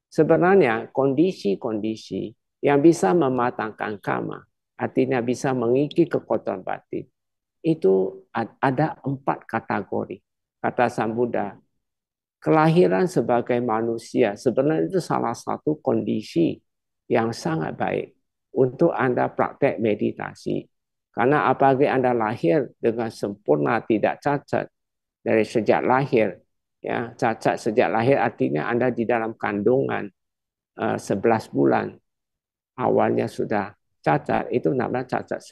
Sebenarnya kondisi-kondisi yang bisa mematangkan kama, artinya bisa mengikis kekuatan batin, itu ada 4 kategori. Kata Sang Buddha, kelahiran sebagai manusia sebenarnya itu salah satu kondisi yang sangat baik untuk Anda praktek meditasi. Karena apabila Anda lahir dengan sempurna, tidak cacat dari sejak lahir, ya cacat sejak lahir artinya Anda di dalam kandungan 11 bulan awalnya sudah cacat, itu namanya cacat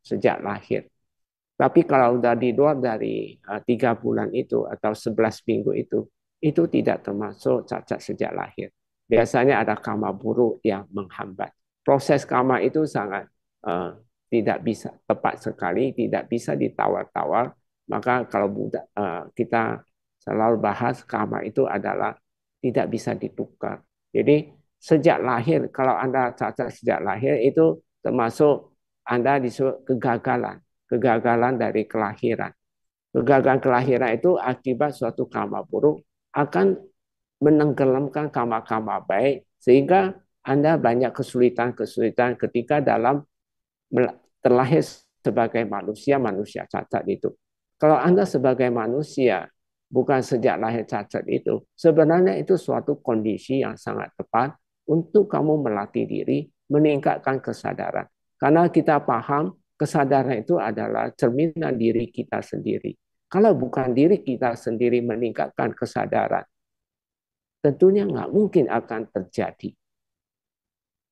sejak lahir. Tapi kalau sudah di luar dari 3 bulan itu atau 11 minggu itu tidak termasuk cacat sejak lahir. Biasanya ada karma buruk yang menghambat. Proses karma itu sangat uh, tidak bisa tepat sekali, tidak bisa ditawar-tawar. Maka kalau kita selalu bahas karma itu adalah tidak bisa ditukar. Jadi sejak lahir, kalau Anda cacat sejak lahir itu termasuk Anda disebut kegagalan dari kelahiran. Kegagalan kelahiran itu akibat suatu karma buruk akan menenggelamkan karma-karma baik sehingga Anda banyak kesulitan-kesulitan ketika dalam terlahir sebagai manusia, manusia cacat itu. Kalau Anda sebagai manusia bukan sejak lahir cacat itu, sebenarnya itu suatu kondisi yang sangat tepat untuk kamu melatih diri, meningkatkan kesadaran. Karena kita paham kesadaran itu adalah cerminan diri kita sendiri. Kalau bukan diri kita sendiri meningkatkan kesadaran, tentunya nggak mungkin akan terjadi.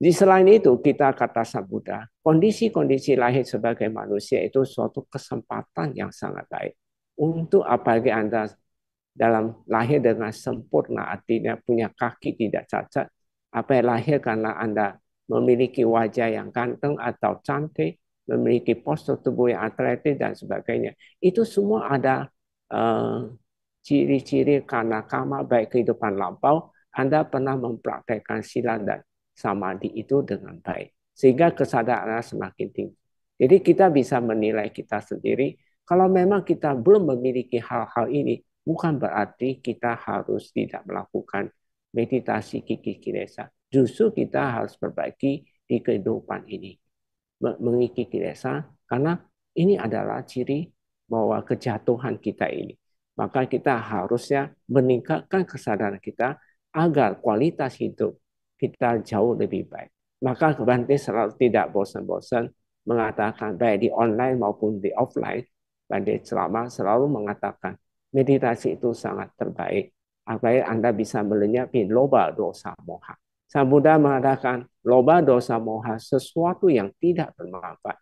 Di selain itu, kita kata Sang Buddha, kondisi-kondisi lahir sebagai manusia itu suatu kesempatan yang sangat baik. Untuk apalagi Anda dalam lahir dengan sempurna, artinya punya kaki tidak cacat, apa yang lahir karena Anda memiliki wajah yang ganteng atau cantik, memiliki postur tubuh yang atletis dan sebagainya. Itu semua ada ciri-ciri karena karma baik kehidupan lampau, Anda pernah mempraktekkan sila dan samadhi itu dengan baik. Sehingga kesadaran semakin tinggi. Jadi kita bisa menilai kita sendiri. Kalau memang kita belum memiliki hal-hal ini, bukan berarti kita harus tidak melakukan meditasi kiki kilesa. Justru kita harus perbaiki di kehidupan ini. Mengiki kilesa, karena ini adalah ciri bahwa kejatuhan kita ini. Maka kita harusnya meningkatkan kesadaran kita agar kualitas hidup kita jauh lebih baik. Maka Bante selalu tidak bosan-bosan mengatakan baik di online maupun di offline, Bante selalu mengatakan meditasi itu sangat terbaik. Apalagi Anda bisa melenyapkan loba dosa moha. Sang Buddha mengatakan loba dosa moha sesuatu yang tidak bermanfaat.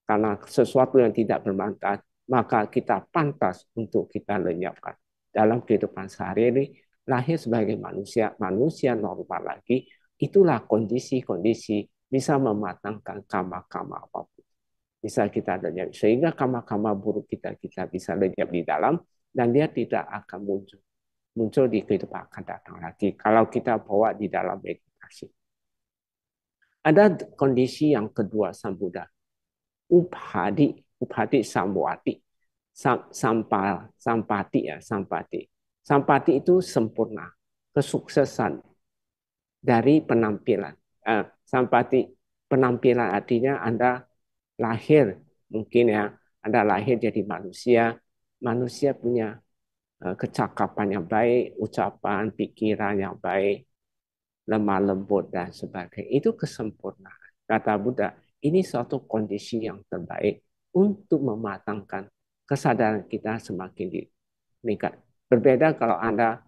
Karena sesuatu yang tidak bermanfaat, maka kita pantas untuk kita lenyapkan. Dalam kehidupan sehari-hari, lahir sebagai manusia, manusia normal lagi, itulah kondisi-kondisi bisa mematangkan kama-kama apapun. Bisa kita lenyap, sehingga kama-kama buruk kita bisa lenyap di dalam, dan dia tidak akan muncul di kehidupan akan datang lagi. Kalau kita bawa di dalam meditasi. Ada kondisi yang kedua Sang Buddha, upadi samwati, sampati ya, sampati itu sempurna, kesuksesan dari penampilan. Sampati penampilan artinya Anda lahir mungkin ya, Anda lahir jadi manusia, manusia punya kecakapan yang baik, ucapan, pikiran yang baik, lemah lembut dan sebagainya. Itu kesempurnaan. Kata Buddha, ini suatu kondisi yang terbaik untuk mematangkan kesadaran kita semakin meningkat. Berbeda kalau Anda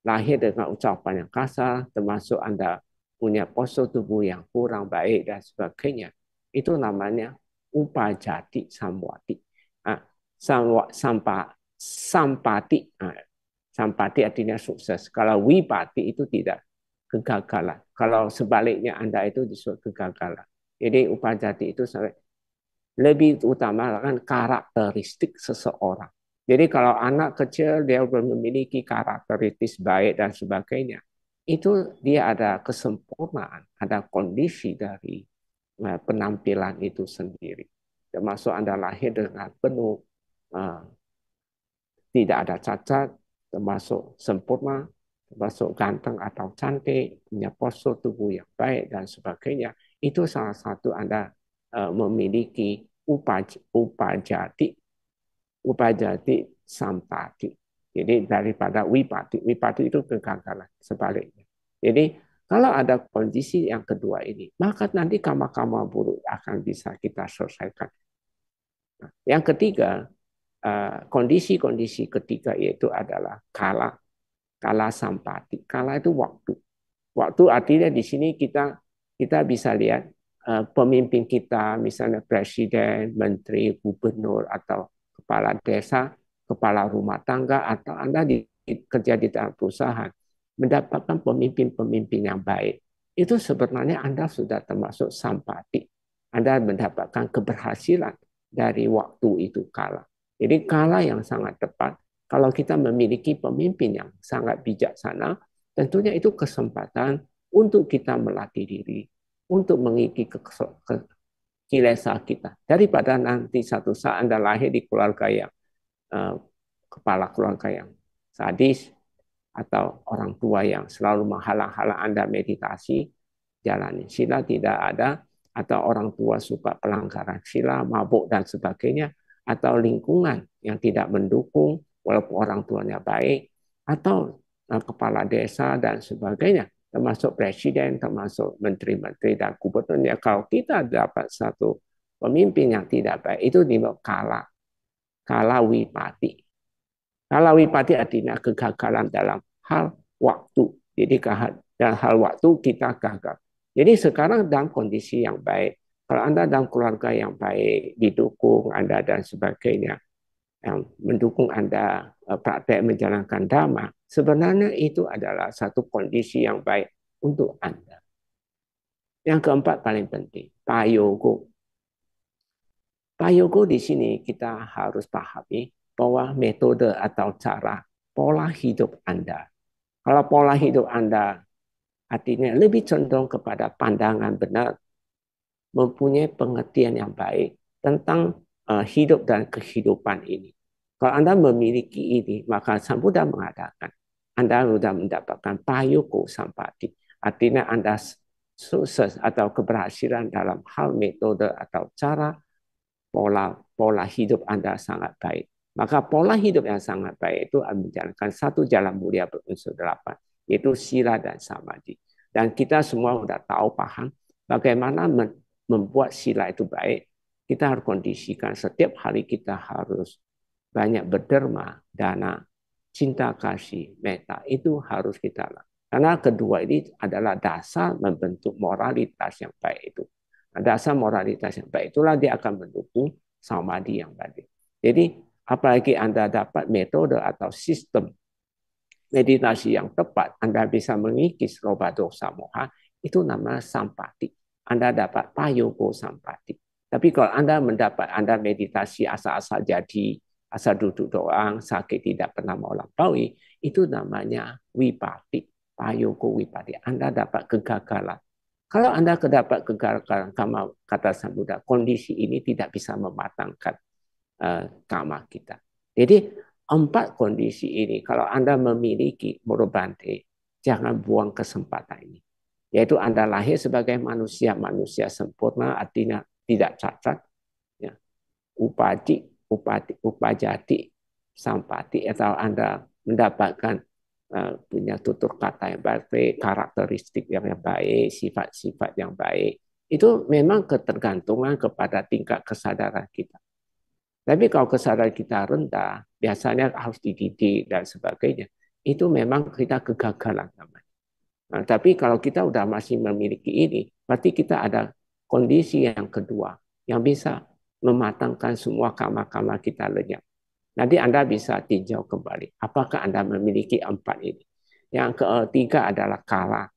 lahir dengan ucapan yang kasar, termasuk Anda punya postur tubuh yang kurang baik dan sebagainya. Itu namanya upajati samwati. Ah, sampati. Sampati artinya sukses. Kalau wipati itu tidak, kegagalan. Kalau sebaliknya Anda itu disebut kegagalan. Jadi upajati itu lebih utama kan karakteristik seseorang. Jadi kalau anak kecil dia memiliki karakteristik baik dan sebagainya, itu dia ada kesempurnaan, ada kondisi dari penampilan itu sendiri. Termasuk Anda lahir dengan penuh tidak ada cacat, termasuk sempurna, termasuk ganteng atau cantik, punya postur tubuh yang baik dan sebagainya, itu salah satu Anda memiliki upajati, upajati sampati. Jadi daripada wipati, wipati itu kegagalan sebaliknya. Jadi kalau ada kondisi yang kedua ini, maka nanti kama-kama buruk akan bisa kita selesaikan. Nah, yang ketiga, kondisi-kondisi ketiga yaitu adalah kala sampati. Kala itu waktu. Waktu artinya di sini kita bisa lihat pemimpin kita, misalnya presiden, menteri, gubernur, atau kepala desa, kepala rumah tangga, atau Anda kerja di dalam perusahaan, mendapatkan pemimpin-pemimpin yang baik. Itu sebenarnya Anda sudah termasuk sampati. Anda mendapatkan keberhasilan dari waktu itu kala. Jadi kala yang sangat tepat, kalau kita memiliki pemimpin yang sangat bijaksana, tentunya itu kesempatan untuk kita melatih diri, untuk mengikuti kilesa kita. Daripada nanti satu saat Anda lahir di keluarga yang kepala keluarga yang sadis, atau orang tua yang selalu menghalang-halang Anda meditasi, jalani sila tidak ada, atau orang tua suka pelanggaran sila, mabuk dan sebagainya, atau lingkungan yang tidak mendukung walaupun orang tuanya baik, atau kepala desa dan sebagainya, termasuk presiden, termasuk menteri-menteri dan gubernurnya. Kalau kita dapat satu pemimpin yang tidak baik, itu dinamakan kala wipati. Kala wipati artinya kegagalan dalam hal waktu. Jadi dalam hal waktu kita gagal. Jadi sekarang dalam kondisi yang baik, kalau Anda dalam keluarga yang baik, didukung Anda dan sebagainya, yang mendukung Anda praktek menjalankan dhamma, sebenarnya itu adalah satu kondisi yang baik untuk Anda. Yang keempat paling penting, payogo. Payogo di sini kita harus pahami bahwa metode atau cara pola hidup Anda. Kalau pola hidup Anda artinya lebih cenderung kepada pandangan benar, mempunyai pengertian yang baik tentang hidup dan kehidupan ini. Kalau Anda memiliki ini, maka Sang Buddha mengatakan, Anda sudah mendapatkan payoko sampati. Artinya Anda sukses atau keberhasilan dalam hal metode atau cara pola hidup Anda sangat baik. Maka pola hidup yang sangat baik itu menjalankan satu jalan mulia berunsur 8, yaitu sila dan samadhi. Dan kita semua sudah tahu, paham bagaimana membuat sila itu baik. Kita harus kondisikan setiap hari kita harus banyak berderma, dana, cinta kasih, metta. Itu harus kita lakukan. Karena kedua ini adalah dasar membentuk moralitas yang baik itu. Dasar moralitas yang baik itulah dia akan mendukung samadhi yang baik. Jadi apalagi Anda dapat metode atau sistem meditasi yang tepat, Anda bisa mengikis loba dosa moha, itu namanya sampati. Anda dapat payogo sampati. Tapi kalau Anda meditasi asal-asal jadi, asal duduk doang, sakit tidak pernah melampaui, itu namanya wipati, payogo wipati. Anda dapat kegagalan. Kalau Anda dapat kegagalan, kata Sang Buddha, kondisi ini tidak bisa mematangkan kama kita. Jadi 4 kondisi ini, kalau Anda memiliki Murabante, jangan buang kesempatan ini. Yaitu Anda lahir sebagai manusia sempurna, artinya tidak cacat, ya. Upajati, sampati, atau Anda mendapatkan punya tutur kata yang baik, karakteristik yang baik, sifat-sifat yang baik. Itu memang ketergantungan kepada tingkat kesadaran kita. Tapi kalau kesadaran kita rendah, biasanya harus dididik dan sebagainya. Itu memang kita kegagalan namanya. Nah, tapi kalau kita udah masih memiliki ini, berarti kita ada kondisi yang kedua yang bisa mematangkan semua kama-kama kita lenyap. Nanti Anda bisa tinjau kembali. Apakah Anda memiliki 4 ini? Yang ketiga adalah kala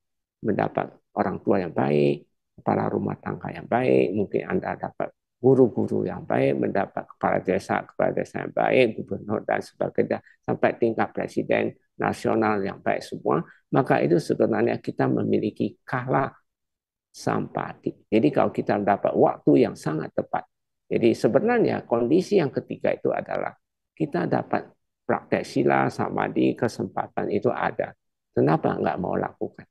mendapat orang tua yang baik, kepala rumah tangga yang baik, mungkin Anda dapat guru-guru yang baik, mendapat kepala desa yang baik, gubernur dan sebagainya, sampai tingkat presiden nasional yang baik semua, maka itu sebenarnya kita memiliki kala sampati. Jadi kalau kita mendapat waktu yang sangat tepat, jadi sebenarnya kondisi yang ketiga itu adalah kita dapat praktek sila, samadhi, kesempatan itu ada. Kenapa nggak mau lakukan?